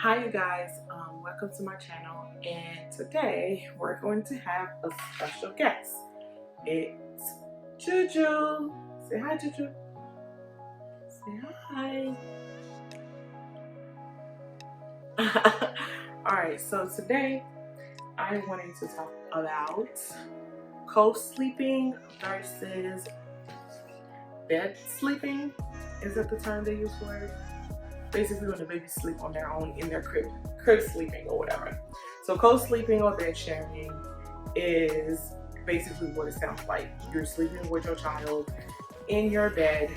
Hi you guys, welcome to my channel, and today we're going to have a special guest. It's Juju. Say hi, Juju. Say hi. Alright, so today I wanted to talk about co-sleeping versus bed sleeping. Is that the term they use for it? Basically when the babies sleep on their own in their crib sleeping or whatever. So co-sleeping or bed sharing is basically what it sounds like. You're sleeping with your child in your bed.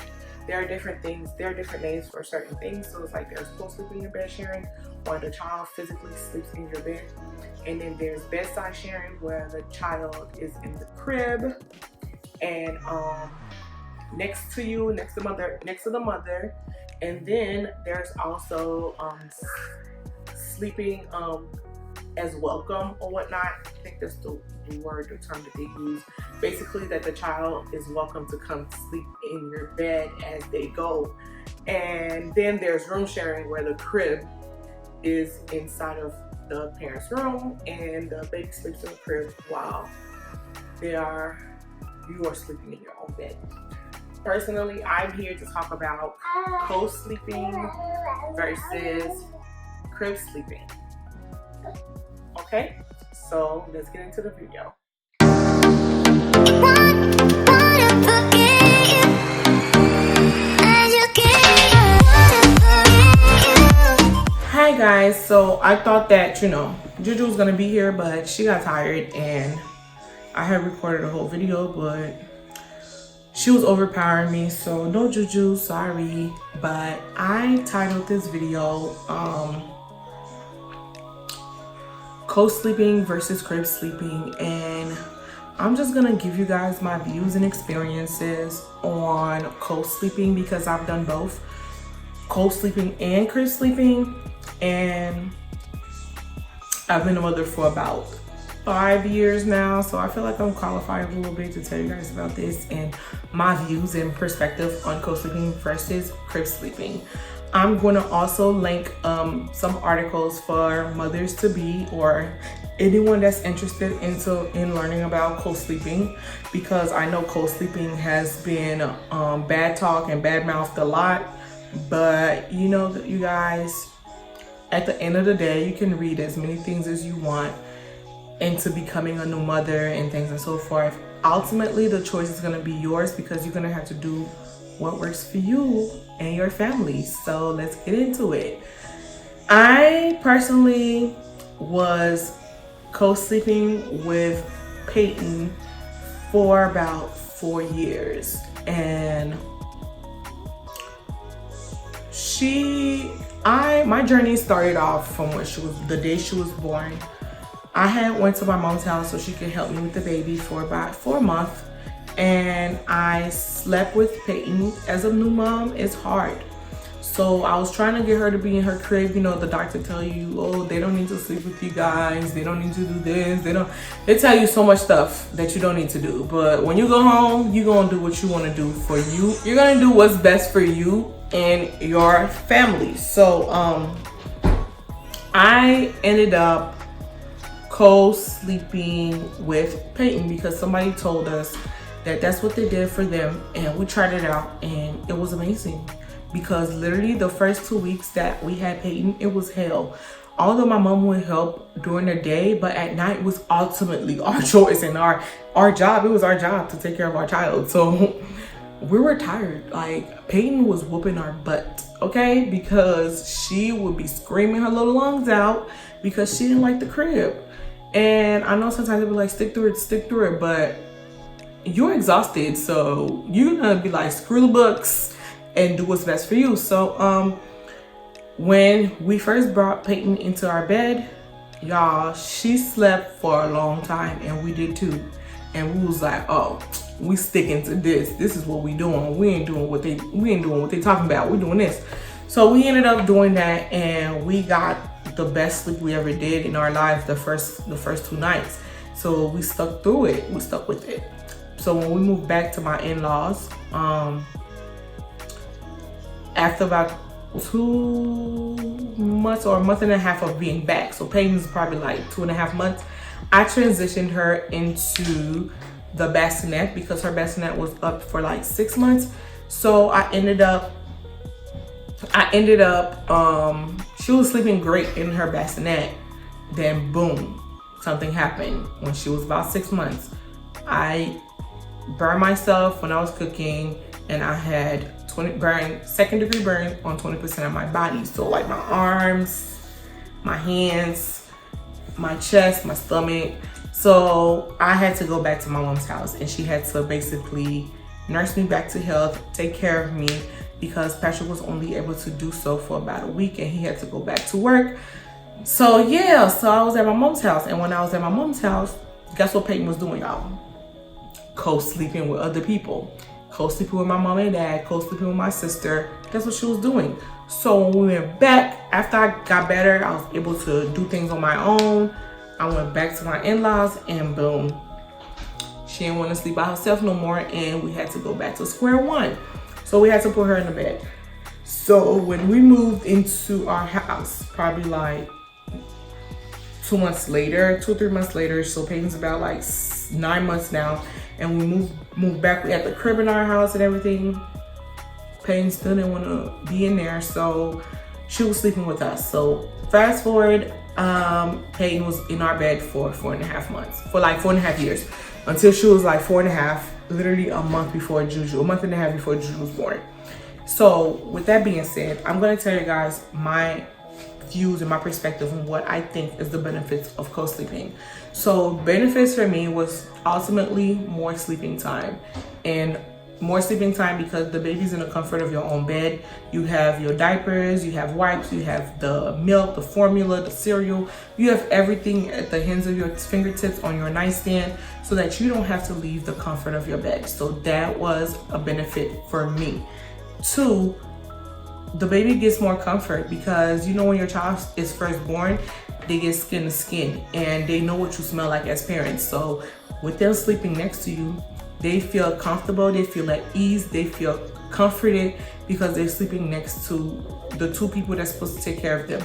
There are different things, there are different names for certain things. So it's like there's co-sleeping and bed sharing, where the child physically sleeps in your bed. And then there's bedside sharing, where the child is in the crib and next to you, next to the mother. And then there's also sleeping as welcome or whatnot. I think that's the word, the term that they use. Basically that the child is welcome to come sleep in your bed as they go. And then there's room sharing, where the crib is inside of the parent's room and the baby sleeps in the crib while you are sleeping in your own bed. Personally, I'm here to talk about co-sleeping versus crib sleeping. Okay, so let's get into the video. Hi guys, so I thought that, Juju was gonna be here, but she got tired and I had recorded a whole video, but she was overpowering me, so no Juju, sorry. But I titled this video co-sleeping versus crib sleeping, and I'm just gonna give you guys my views and experiences on co-sleeping because I've done both co-sleeping and crib sleeping, and I've been a mother for about 5 years now, so I feel like I'm qualified a little bit to tell you guys about this and my views and perspective on co-sleeping versus crib sleeping. I'm going to also link some articles for mothers to be or anyone that's interested in learning about co-sleeping, because I know co-sleeping has been bad talk and bad mouthed a lot, but you guys, at the end of the day, you can read as many things as you want into becoming a new mother and things and so forth. Ultimately, the choice is going to be yours, because you're going to have to do what works for you and your family. So let's get into it. I personally was co-sleeping with Peyton for about 4 years, and my journey started off from the day she was born. I had went to my mom's house so she could help me with the baby for about 4 months, and I slept with Peyton. As a new mom, it's hard. So I was trying to get her to be in her crib. The doctor tell you, oh, they don't need to sleep with you guys. They don't need to do this. They tell you so much stuff that you don't need to do. But when you go home, you're going to do what you want to do for you. You're going to do what's best for you and your family. So I ended up co-sleeping with Peyton because somebody told us that that's what they did for them, and we tried it out and it was amazing, because literally the first 2 weeks that we had Peyton, it was hell. Although my mom would help during the day, but at night was ultimately our choice and our job. It was our job to take care of our child. So we were tired. Like, Peyton was whooping our butt, okay? Because she would be screaming her little lungs out because she didn't like the crib. And I know sometimes they'll be like, stick through it, but you're exhausted, so you're gonna be like, screw the books and do what's best for you. So when we first brought Peyton into our bed, y'all, she slept for a long time, and we did too. And we was like, oh, we sticking to this. This is what we doing. We ain't doing what they talking about. We doing this. So we ended up doing that, and we got the best sleep we ever did in our lives the first 2 nights. So we stuck through it. We stuck with it. So when we moved back to my in-laws, after about 2 months or a month and a half of being back. So Peyton is probably like 2.5 months. I transitioned her into the bassinet because her bassinet was up for like 6 months. So I ended up, she was sleeping great in her bassinet. Then boom, something happened when she was about 6 months. I burned myself when I was cooking, and I had second-degree burn on 20% of my body. So like my arms, my hands, my chest, my stomach. So I had to go back to my mom's house, and she had to basically nurse me back to health, take care of me, because Patrick was only able to do so for about a week, and he had to go back to work. So yeah, so I was at my mom's house, and when I was at my mom's house, guess what Peyton was doing, y'all? Co-sleeping with other people. Co-sleeping with my mom and dad, co-sleeping with my sister. That's what she was doing. So when we went back, after I got better, I was able to do things on my own. I went back to my in-laws, and boom, she didn't want to sleep by herself no more, and we had to go back to square one. So we had to put her in the bed. So when we moved into our house, probably like 2 months later, 2 or 3 months later, so Peyton's about like 9 months now, and we moved back. We had the crib in our house and everything. Peyton still didn't want to be in there, so she was sleeping with us. So fast forward, Peyton was in our bed for 4.5 months, for like 4.5 years, until she was like 4.5, literally a month before Juju, a month and a half before Juju was born. So with that being said, I'm going to tell you guys my views and my perspective on what I think is the benefits of co-sleeping. So benefits for me was ultimately more sleeping time, and more sleeping time because the baby's in the comfort of your own bed. You have your diapers, you have wipes, you have the milk, the formula, the cereal. You have everything at the ends of your fingertips on your nightstand, so that you don't have to leave the comfort of your bed. So that was a benefit for me. 2, the baby gets more comfort because, you know, when your child is first born, they get skin to skin, and they know what you smell like as parents. So with them sleeping next to you, they feel comfortable, they feel at ease, they feel comforted because they're sleeping next to the 2 people that's supposed to take care of them.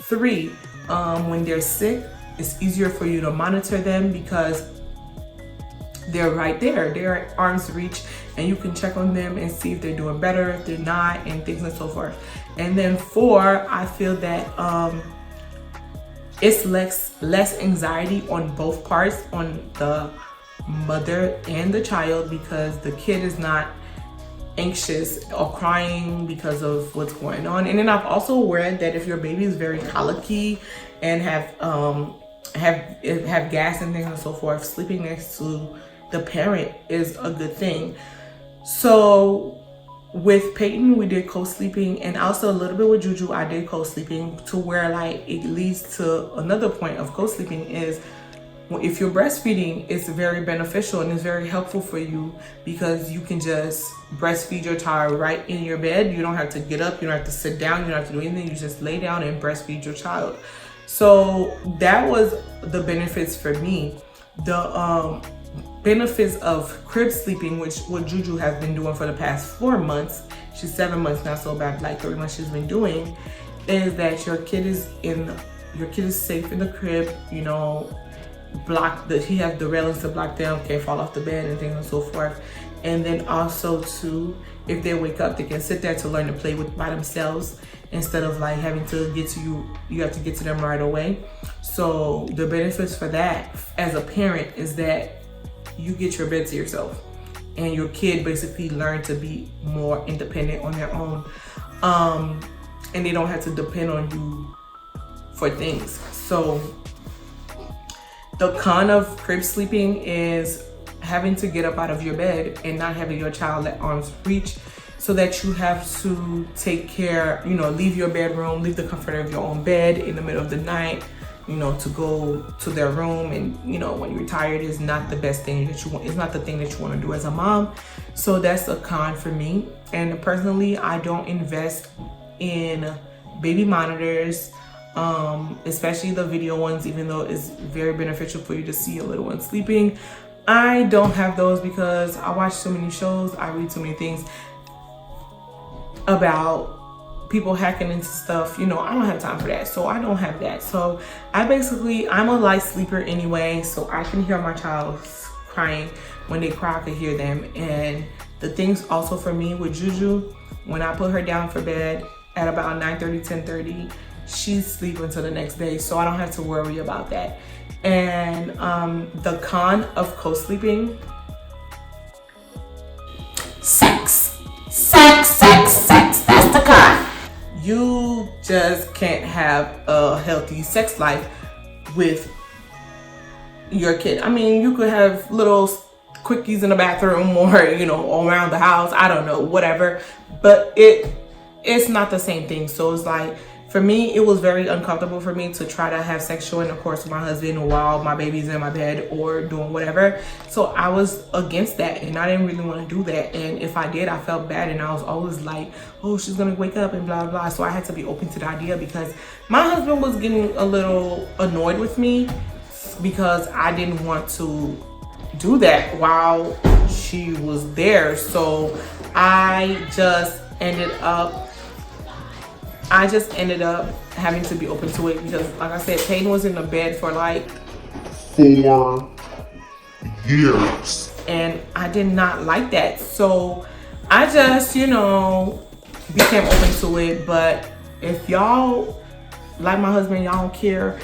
3, when they're sick, it's easier for you to monitor them because they're right there, they're at arm's reach, and you can check on them and see if they're doing better, if they're not, and things and so forth. And then 4, I feel that it's less anxiety on both parts, on the mother and the child, because the kid is not anxious or crying because of what's going on. And then I've also read that if your baby is very colicky and have gas and things and so forth, sleeping next to the parent is a good thing. So with Peyton, we did co-sleeping, and also a little bit with Juju, I did co-sleeping, to where like it leads to another point of co-sleeping is, if you're breastfeeding, it's very beneficial and it's very helpful for you because you can just breastfeed your child right in your bed. You don't have to get up, you don't have to sit down, you don't have to do anything. You just lay down and breastfeed your child. So that was the benefits for me. The benefits of crib sleeping, which what Juju has been doing for the past 4 months, she's 7 months now, so about like 3 months she's been doing, is that your kid is safe in the crib, you know, he has the railings to block them, can't fall off the bed and things and so forth. And then also too, if they wake up, they can sit there to learn to play by themselves, instead of like having to get to you have to get to them right away. So the benefits for that as a parent is that you get your bed to yourself, and your kid basically learn to be more independent on their own, and they don't have to depend on you for things. So the con of crib sleeping is having to get up out of your bed and not having your child at arm's reach, so that you have to take care, you know, leave your bedroom, leave the comfort of your own bed in the middle of the night, you know, to go to their room. And, you know, when you're tired is not the best thing that you want. It's not the thing that you want to do as a mom. So that's a con for me. And personally, I don't invest in baby monitors, especially the video ones, even though it's very beneficial for you to see a little one sleeping. I don't have those because I watch so many shows, I read so many things about people hacking into stuff, you know, I don't have time for that. So I don't have that. So I'm a light sleeper anyway, so I can hear my child crying. When they cry, I can hear them. And the things also for me with Juju, when I put her down for bed at about 9:30, 10:30, she's sleeping until the next day, so I don't have to worry about that. And the con of co-sleeping, sex, that's the con. You just can't have a healthy sex life with your kid. I mean, you could have little quickies in the bathroom or, you know, around the house, I don't know, whatever, but it's not the same thing. So it's like, for me, it was very uncomfortable for me to try to have sexual intercourse with my husband while my baby's in my bed or doing whatever. So I was against that, and I didn't really want to do that. And if I did, I felt bad, and I was always like, oh, she's gonna wake up and blah blah. So I had to be open to the idea, because my husband was getting a little annoyed with me because I didn't want to do that while she was there. So I just ended up having to be open to it, because like I said, Peyton was in the bed for like 4 years, and I did not like that. So I just, you know, became open to it. But if y'all like my husband, y'all don't care,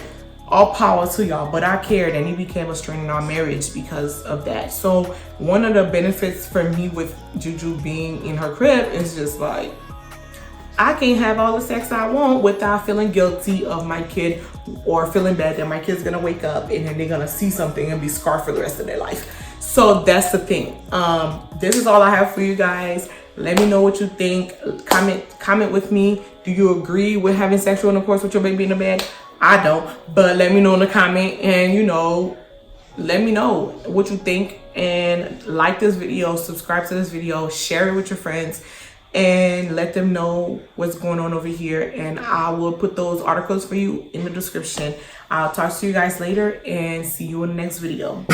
all power to y'all. But I cared, and he became a strain in our marriage because of that. So one of the benefits for me with Juju being in her crib is just like, I can have all the sex I want without feeling guilty of my kid, or feeling bad that my kid's gonna wake up and then they're gonna see something and be scarred for the rest of their life. So that's the thing. This is all I have for you guys. Let me know what you think. Comment with me. Do you agree with having sexual intercourse with your baby in the bed? I don't, but let me know in the comment, and you know, let me know what you think. And like this video, subscribe to this video, share it with your friends, and let them know what's going on over here. And I will put those articles for you in the description. I'll talk to you guys later, and see you in the next video.